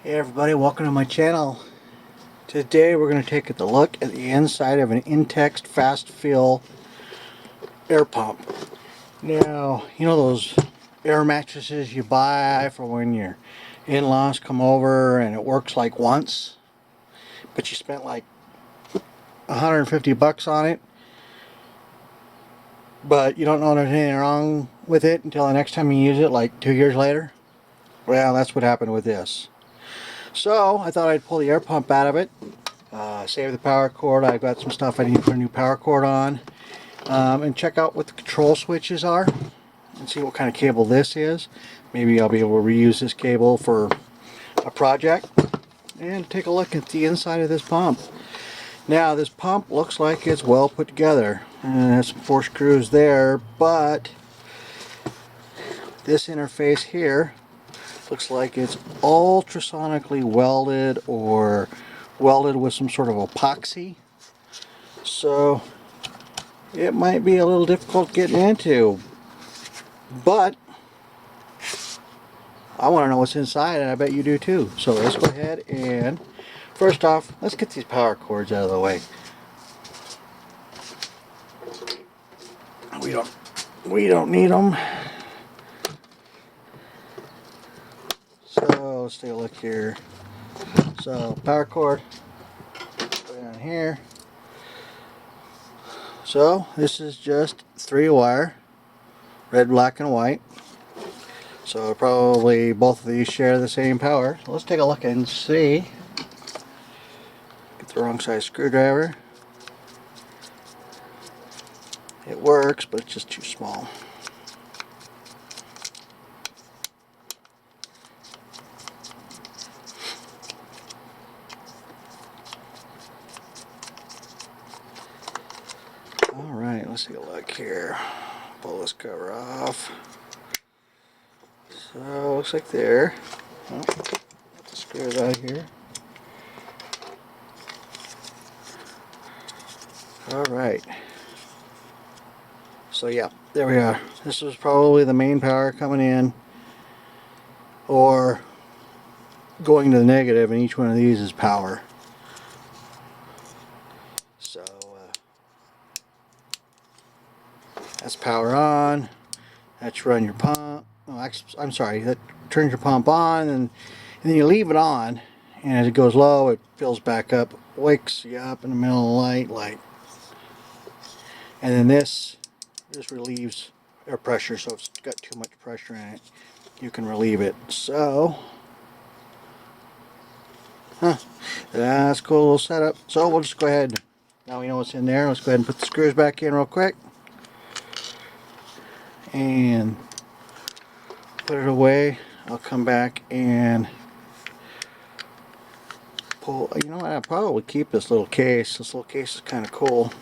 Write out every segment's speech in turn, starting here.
Hey everybody, welcome to my channel. Today we're going to take a look at the inside of an Intex fast fill air pump. Now, you know those air mattresses you buy for when your in-laws come over and it works like once, but you spent like 150 bucks on it, but you don't know there's anything wrong with it until the next time you use it, like 2 years later? Well, that's what happened with this. So I thought I'd pull the air pump out of it, save the power cord. I've got some stuff I need to put a new power cord on, and check out what the control switches are and see what kind of cable this is. Maybe I'll be able to reuse this cable for a project, and take a look at the inside of this pump. Now this pump looks like it's well put together and it has some 4 screws there, but this interface here looks like it's ultrasonically welded or welded with some sort of epoxy, so it might be a little difficult getting into, but I want to know what's inside, and I bet you do too. So let's go ahead and first off, let's get these power cords out of the way. We don't need them. So let's take a look here. So power cord, put it on here. So this is just 3-wire, red, black, and white. So probably both of these share the same power. So let's take a look and see. Get the wrong size screwdriver. It works, but it's just too small. Alright, let's take a look here. Pull this cover off. So, looks like there. Oh, get the screws out of here. Alright. So yeah, there we are. This was probably the main power coming in or going to the negative, and each one of these is power. So that's power on. That's run your pump. Oh, I'm sorry, that turns your pump on, and then you leave it on, and as it goes low it fills back up, wakes you up in the middle of the night, like, and then this just relieves air pressure. So if it's got too much pressure in it, you can relieve it. So that's a cool little setup. So we'll just go ahead, now we know what's in there, let's go ahead and put the screws back in real quick and put it away. I'll come back and pull. You know what, I'll probably keep this little case. This little case is kind of cool.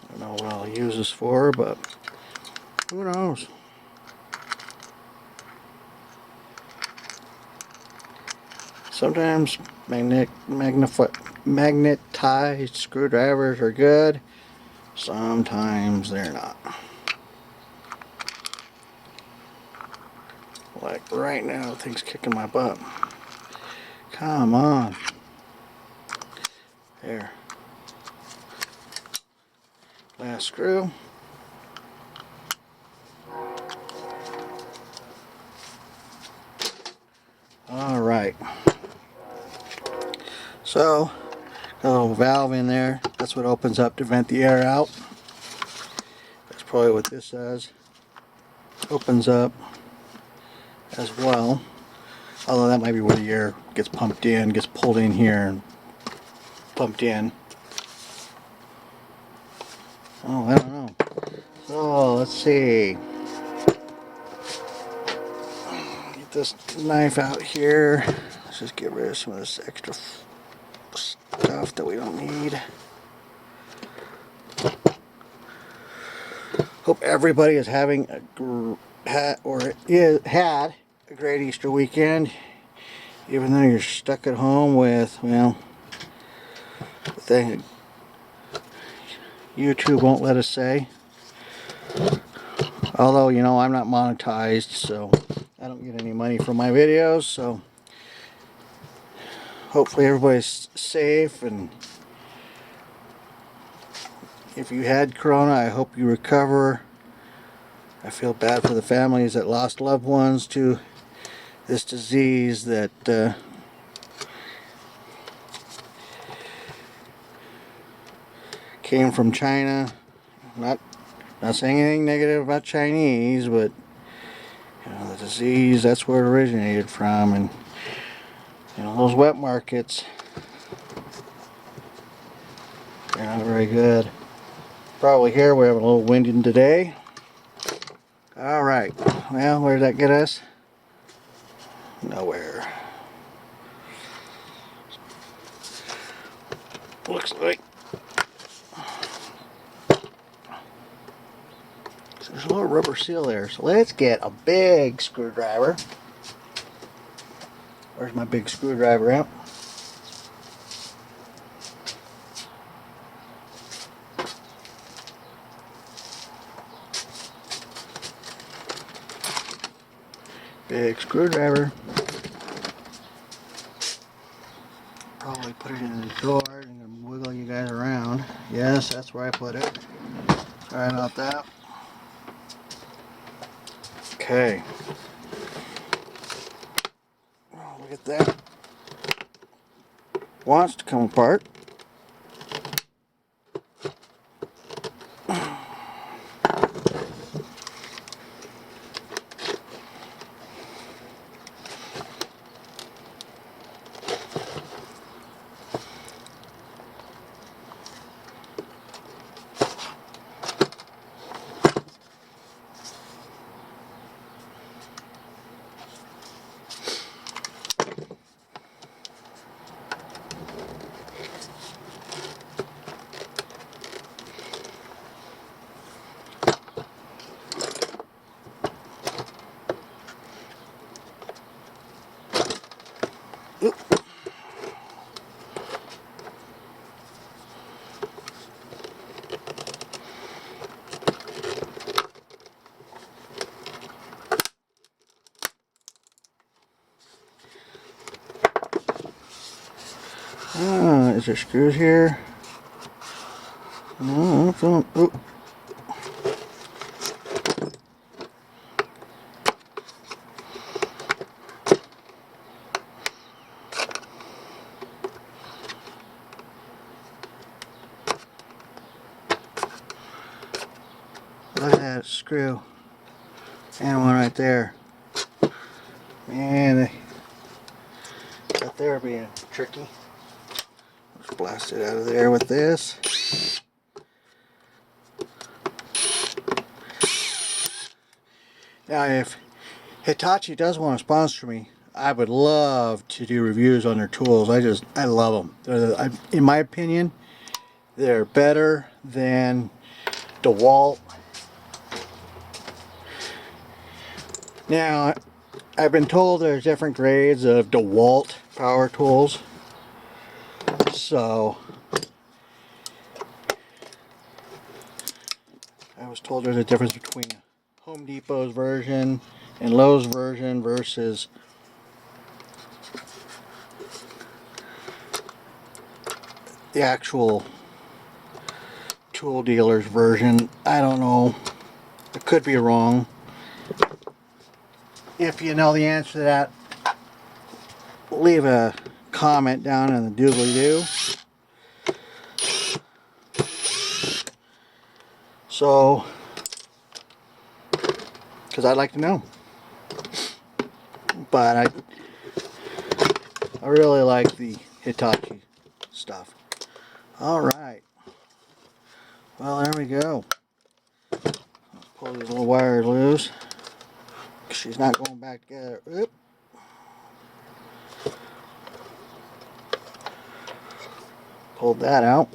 I don't know what I'll use this for, but who knows. Sometimes magnetized screwdrivers are good. Sometimes they're not. Like right now, thing's kicking my butt. Come on. There. Last screw. Alright. So, got a little valve in there. That's what opens up to vent the air out. That's probably what this does. Opens up as well. Although that might be where the air gets pumped in, gets pulled in here and pumped in. Oh, I don't know. So, let's see. Get this knife out here. Let's just get rid of some of this extra stuff that we don't need. Hope everybody is having had a great Easter weekend, even though you're stuck at home with, well, the thing YouTube won't let us say. Although, you know, I'm not monetized, so I don't get any money from my videos, so hopefully everybody's safe, and if you had corona, I hope you recover. I feel bad for the families that lost loved ones to this disease that came from China. Not saying anything negative about Chinese, but you know, the disease, that's where it originated from. And you know, those wet markets, they're not very good. Probably here we're having a little windy today. Alright, well, where did that get us? Nowhere. Looks like there's a little rubber seal there, so let's get a big screwdriver. Where's my big screwdriver at? Big screwdriver. Probably put it in the door and wiggle you guys around. Yes, that's where I put it. Sorry about that. Okay. Oh, look at that. Wants to come apart. Oop. Is there screws here? No, don't. Oop. Look at that screw. And one right there. Man, that there being tricky. Let's blast it out of there with this. Now, if Hitachi does want to sponsor me, I would love to do reviews on their tools. I love them. In my opinion, they're better than DeWalt. Now, I've been told there's different grades of DeWalt power tools. So, I was told there's a difference between Home Depot's version and Lowe's version versus the actual tool dealer's version. I don't know. I could be wrong. If you know the answer to that, leave a comment down in the doobly-doo. So, because I'd like to know. But I really like the Hitachi stuff. Alright. Well, there we go. Pull these little wires loose. She's not going back together. Oop. Pulled that out.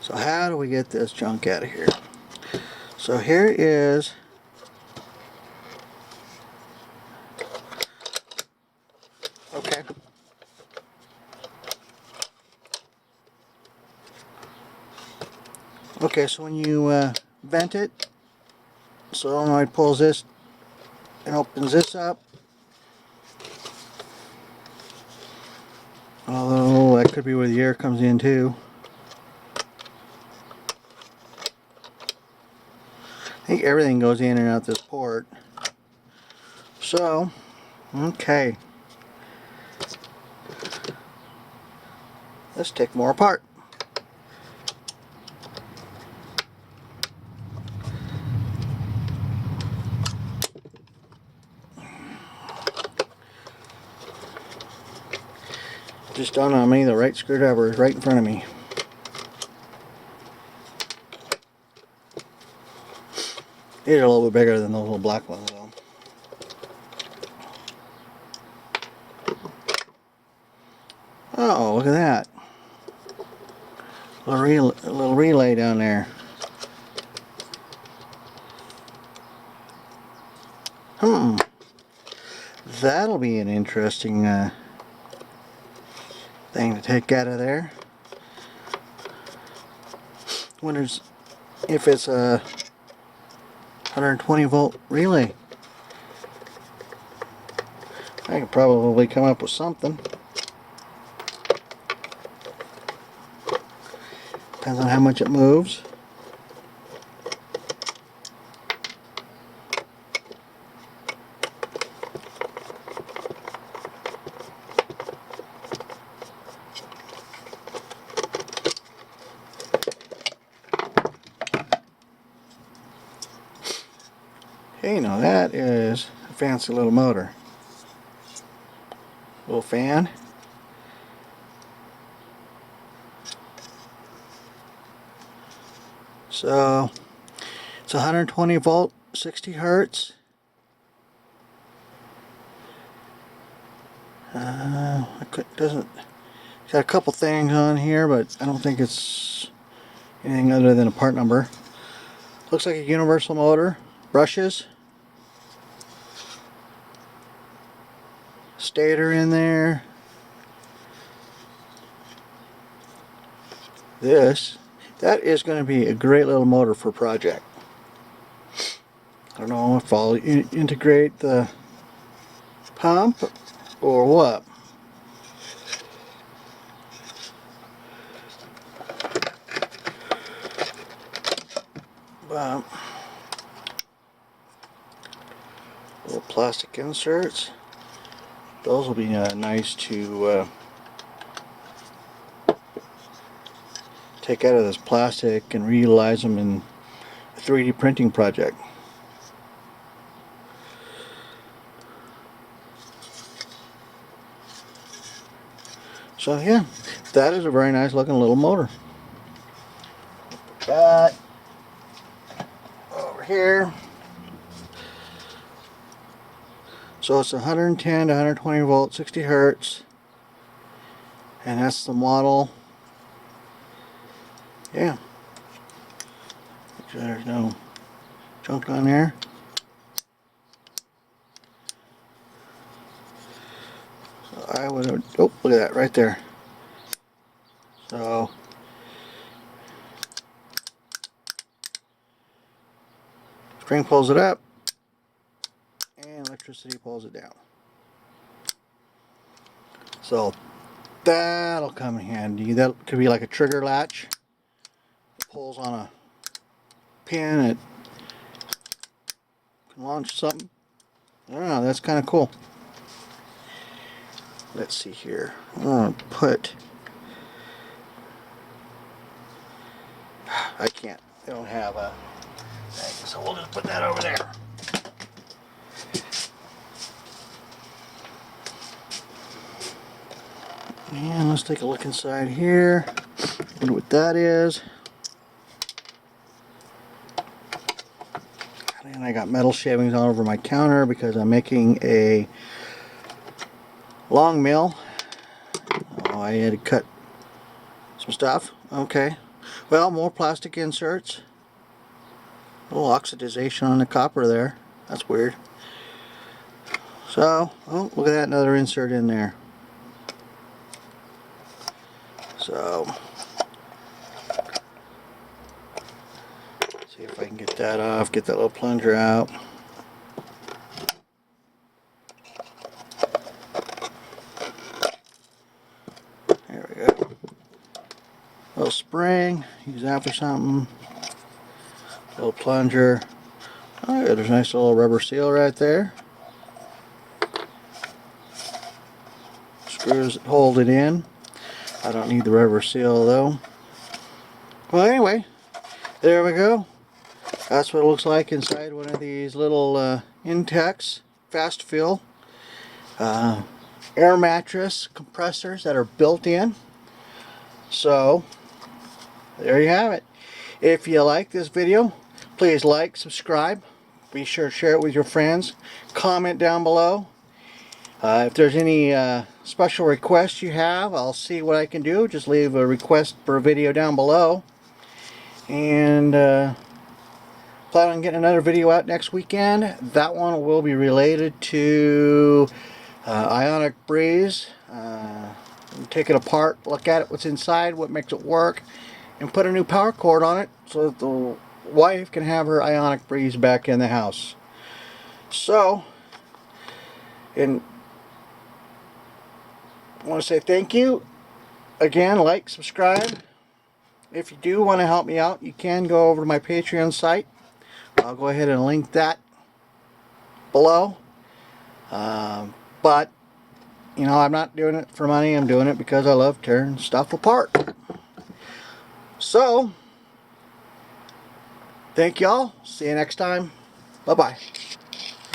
So how do we get this junk out of here? So here is Okay. Okay, so when you vent it, solenoid pulls this and opens this up. Although that could be where the air comes in too. I think everything goes in and out this port. So, okay. Let's take more apart. Just dawned on me, the right screwdriver is right in front of me. These are a little bit bigger than those little black ones though. Oh, look at that. A little relay down there. That'll be an interesting thing to take out of there. Wonders if it's a 120 volt relay. I could probably come up with something. Depends on how much it moves. Hey, now that is a fancy little motor. Little fan. So it's 120 volt, 60 hertz. Doesn't got a couple things on here, but I don't think it's anything other than a part number. Looks like a universal motor. Brushes. Stator in there. That is going to be a great little motor for a project. I don't know if I'll integrate the pump or what. But little plastic inserts. Those will be nice to take out of this plastic and reutilize them in a 3D printing project. So yeah, that is a very nice looking little motor. Put that over here. So it's 110 to 120 volt, 60 hertz, and that's the model. Yeah. Make sure there's no junk on there. So I would have, oh, look at that right there. So spring pulls it up and electricity pulls it down. So that'll come in handy. That could be like a trigger latch. It pulls on a pin. It can launch something. I don't know. That's kind of cool. Let's see here. I'm gonna put. I can't. I don't have a thing, so we'll just put that over there. And let's take a look inside here. Wonder what that is. And I got metal shavings all over my counter because I'm making a long mill. Oh, I had to cut some stuff. Okay. Well, more plastic inserts. A little oxidization on the copper there. That's weird. So, oh, look at that, another insert in there. So, see if I can get that off, get that little plunger out. There we go. Little spring, use that for something. Little plunger. Oh, yeah, there's a nice little rubber seal right there. Screws hold it in. I don't need the rubber seal though. Well, anyway, there we go. That's what it looks like inside one of these little Intex fast fill air mattress compressors that are built in. So there you have it. If you like this video, please like, subscribe, be sure to share it with your friends, comment down below. If there's any special requests you have, I'll see what I can do. Just leave a request for a video down below. And plan on getting another video out next weekend. That one will be related to ionic breeze. Take it apart, look at it, what's inside, what makes it work, and put a new power cord on it so that the wife can have her ionic breeze back in the house. So, and I want to say thank you. Again, like, subscribe. If you do want to help me out, you can go over to my Patreon site. I'll go ahead and link that below. But, you know, I'm not doing it for money. I'm doing it because I love tearing stuff apart. So, thank y'all. See you next time. Bye-bye.